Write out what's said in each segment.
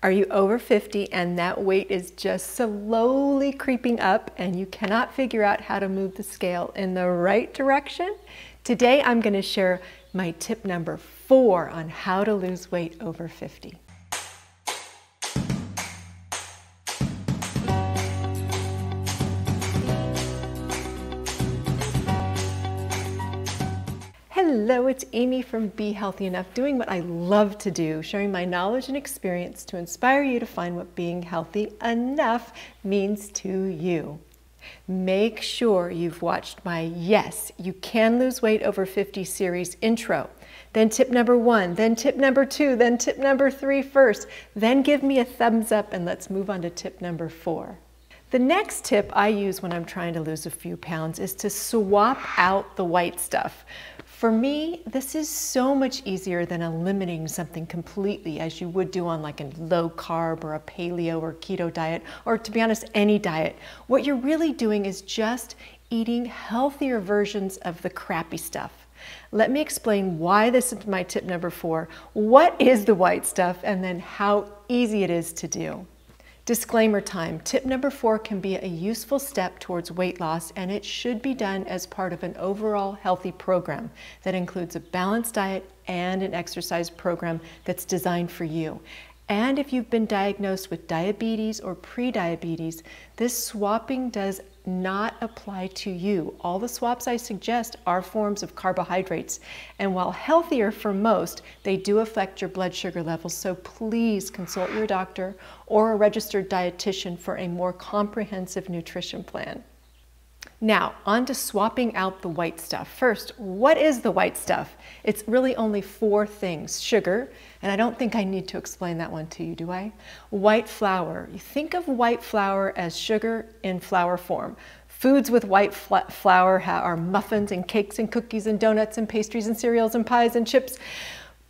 Are you over 50 and that weight is just slowly creeping up and you cannot figure out how to move the scale in the right direction? Today I'm going to share my tip number 4 on how to lose weight over 50. Hello, it's Amy from Be Healthy Enough, doing what I love to do, sharing my knowledge and experience to inspire you to find what being healthy enough means to you. Make sure you've watched my Yes, You Can Lose Weight Over 50 series intro, then tip number 1, then tip number 2, then tip number 3 first, then give me a thumbs up and let's move on to tip number 4. The next tip I use when I'm trying to lose a few pounds is to swap out the white stuff. For me, this is so much easier than eliminating something completely, as you would do on like a low carb or a paleo or keto diet, or to be honest, any diet. What you're really doing is just eating healthier versions of the crappy stuff. Let me explain why this is my tip number 4. What is the white stuff, and then how easy it is to do. Disclaimer time. Tip number 4 can be a useful step towards weight loss, and it should be done as part of an overall healthy program that includes a balanced diet and an exercise program that's designed for you. And if you've been diagnosed with diabetes or pre-diabetes, this swapping does not apply to you. All the swaps I suggest are forms of carbohydrates, and while healthier for most, they do affect your blood sugar levels, so please consult your doctor or a registered dietitian for a more comprehensive nutrition plan. Now, on to swapping out the white stuff. First, what is the white stuff? It's really only 4 things. Sugar, and I don't think I need to explain that one to you, do I? White flour. You think of white flour as sugar in flour form. Foods with white flour are muffins and cakes and cookies and donuts and pastries and cereals and pies and chips,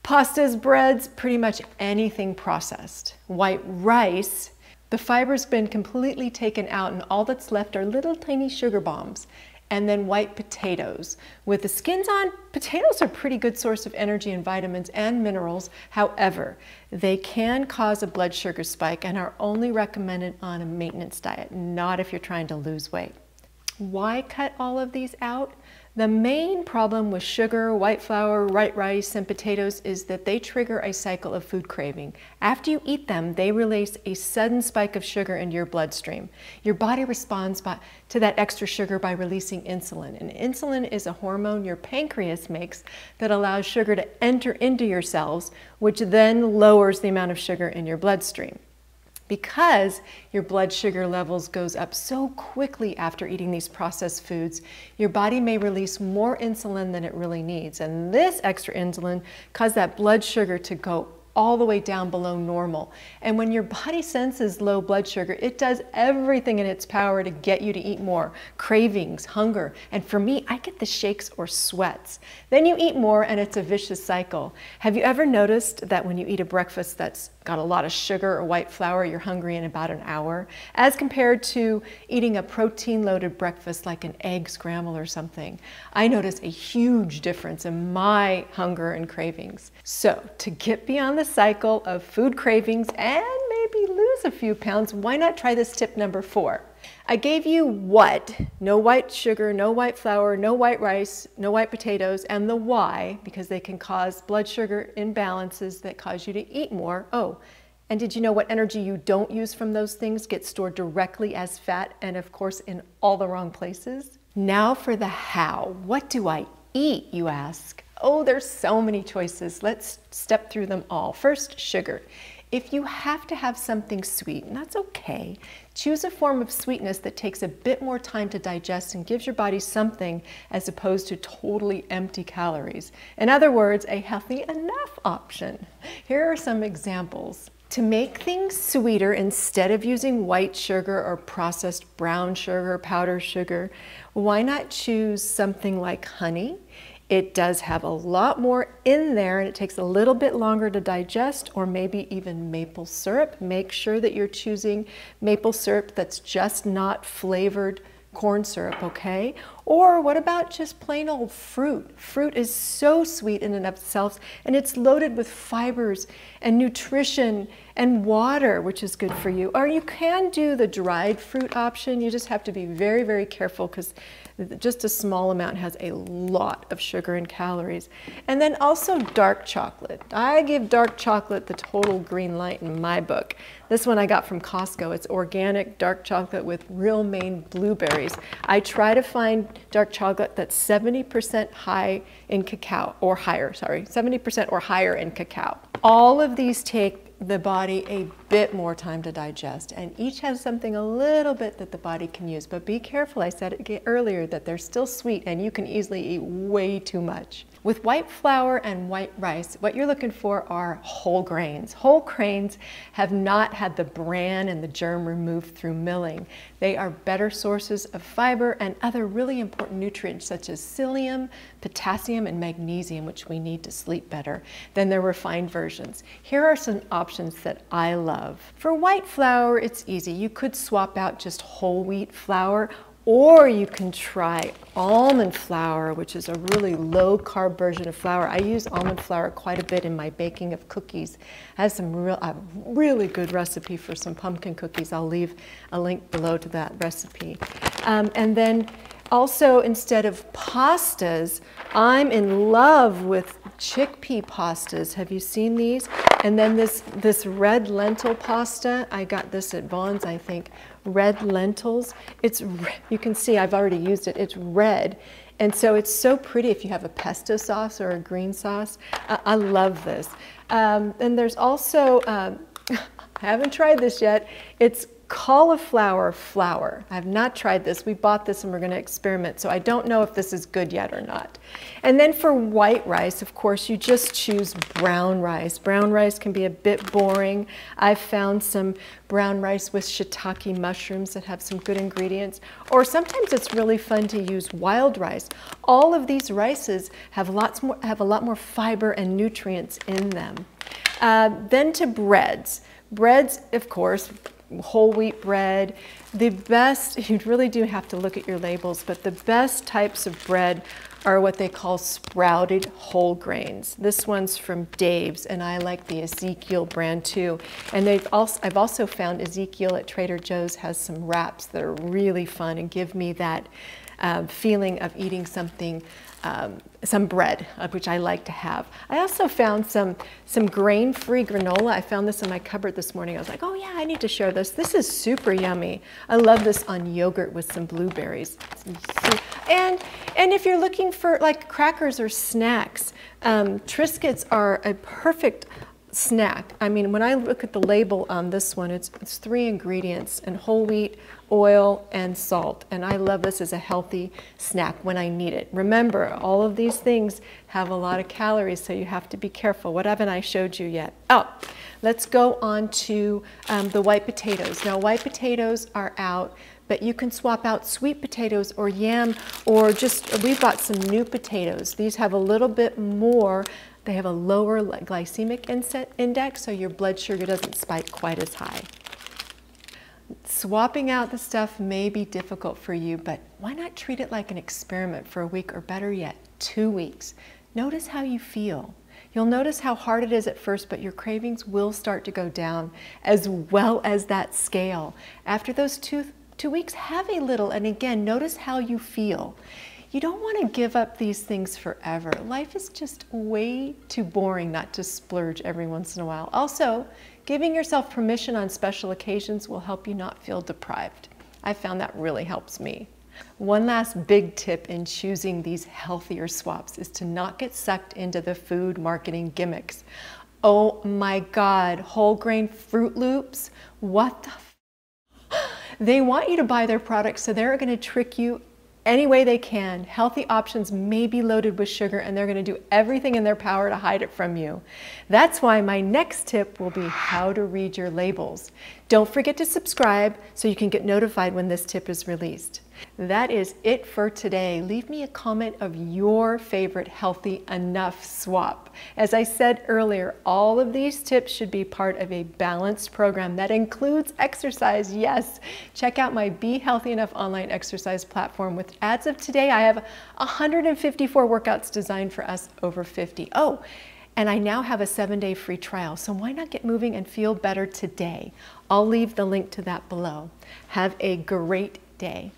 pastas, breads, pretty much anything processed. White rice, the fiber's been completely taken out and all that's left are little tiny sugar bombs. And then white potatoes. With the skins on, potatoes are a pretty good source of energy and vitamins and minerals. However, they can cause a blood sugar spike and are only recommended on a maintenance diet, not if you're trying to lose weight. Why cut all of these out? The main problem with sugar, white flour, white rice, and potatoes is that they trigger a cycle of food craving. After you eat them, they release a sudden spike of sugar into your bloodstream. Your body responds to that extra sugar by releasing insulin. And insulin is a hormone your pancreas makes that allows sugar to enter into your cells, which then lowers the amount of sugar in your bloodstream. Because your blood sugar levels goes up so quickly after eating these processed foods, your body may release more insulin than it really needs. And this extra insulin causes that blood sugar to go all the way down below normal. And when your body senses low blood sugar, it does everything in its power to get you to eat more. Cravings, hunger, and for me, I get the shakes or sweats. Then you eat more and it's a vicious cycle. Have you ever noticed that when you eat a breakfast that's got a lot of sugar or white flour, you're hungry in about an hour, as compared to eating a protein-loaded breakfast like an egg scramble or something? I notice a huge difference in my hunger and cravings. So to get beyond the cycle of food cravings and maybe lose a few pounds, why not try this tip number 4? I gave you what: no white sugar, no white flour, no white rice, no white potatoes, and the why, because they can cause blood sugar imbalances that cause you to eat more. Oh, and did you know what energy you don't use from those things gets stored directly as fat, and of course in all the wrong places? Now for the how. What do I eat, you ask? Oh, there's so many choices. Let's step through them all. First, sugar. If you have to have something sweet, and that's okay, choose a form of sweetness that takes a bit more time to digest and gives your body something as opposed to totally empty calories. In other words, a healthy enough option. Here are some examples. To make things sweeter, instead of using white sugar or processed brown sugar, powdered sugar, why not choose something like honey? It does have a lot more in there and it takes a little bit longer to digest, or maybe even maple syrup. Make sure that you're choosing maple syrup that's just not flavored corn syrup, okay? Or what about just plain old fruit? Fruit is so sweet in and of itself, and it's loaded with fibers and nutrition and water, which is good for you. Or you can do the dried fruit option. You just have to be very, very careful because just a small amount has a lot of sugar and calories. And then also dark chocolate. I give dark chocolate the total green light in my book. This one I got from Costco. It's organic dark chocolate with real Maine blueberries. I try to find dark chocolate that's 70% high in cacao, or higher, sorry, 70% or higher in cacao. All of these take the body a bit more time to digest, and each has something a little bit that the body can use. But be careful, I said it earlier, that they're still sweet and you can easily eat way too much. With white flour and white rice, what you're looking for are whole grains. Whole grains have not had the bran and the germ removed through milling. They are better sources of fiber and other really important nutrients such as psyllium, potassium, and magnesium, which we need to sleep better, than their refined versions. Here are some options that I love. For white flour, it's easy. You could swap out just whole wheat flour, or you can try almond flour, which is a really low carb version of flour. I use almond flour quite a bit in my baking of cookies. I have a really good recipe for some pumpkin cookies. I'll leave a link below to that recipe. And then also, instead of pastas, I'm in love with chickpea pastas. Have you seen these? And then this red lentil pasta, I got this at Vaughn's, I think. Red lentils. You can see I've already used it. It's red. And so it's so pretty if you have a pesto sauce or a green sauce. I love this. And there's also, I haven't tried this yet, it's cauliflower flour. I have not tried this. We bought this and we're going to experiment, so I don't know if this is good yet or not. And then for white rice, of course, you just choose brown rice. Brown rice can be a bit boring. I've found some brown rice with shiitake mushrooms that have some good ingredients, or sometimes it's really fun to use wild rice. All of these rices have a lot more fiber and nutrients in them. Then to breads. Breads, of course, whole wheat bread. The best, you really do have to look at your labels, but the best types of bread are what they call sprouted whole grains. This one's from Dave's, and I like the Ezekiel brand too. And I've also found Ezekiel at Trader Joe's has some wraps that are really fun and give me that feeling of eating something, some bread, which I like to have. I also found some grain-free granola. I found this in my cupboard this morning. I was like, oh yeah, I need to share this. This is super yummy. I love this on yogurt with some blueberries. And if you're looking for like crackers or snacks, Triscuits are a perfect snack. I mean, when I look at the label on this one, it's 3 ingredients, and whole wheat, oil, and salt. And I love this as a healthy snack when I need it. Remember, all of these things have a lot of calories, so you have to be careful. What haven't I showed you yet? Oh, let's go on to the white potatoes. Now, white potatoes are out, but you can swap out sweet potatoes or yam, or just, we bought some new potatoes. These have a little bit more. They have a lower glycemic index, so your blood sugar doesn't spike quite as high. Swapping out the stuff may be difficult for you, but why not treat it like an experiment for a week, or better yet, 2 weeks? Notice how you feel. You'll notice how hard it is at first, but your cravings will start to go down, as well as that scale. After those two weeks, have a little, and again, notice how you feel. You don't want to give up these things forever. Life is just way too boring not to splurge every once in a while. Also, giving yourself permission on special occasions will help you not feel deprived. I found that really helps me. One last big tip in choosing these healthier swaps is to not get sucked into the food marketing gimmicks. Oh my God, whole grain Fruit Loops, what the They want you to buy their products, so they're going to trick you any way they can. Healthy options may be loaded with sugar, and they're going to do everything in their power to hide it from you. That's why my next tip will be how to read your labels. Don't forget to subscribe so you can get notified when this tip is released. That is it for today. Leave me a comment of your favorite healthy enough swap. As I said earlier, all of these tips should be part of a balanced program that includes exercise. Yes, check out my Be Healthy Enough online exercise platform. With as of today, I have 154 workouts designed for us over 50. Oh, and I now have a 7-day free trial, so why not get moving and feel better today? I'll leave the link to that below. Have a great day.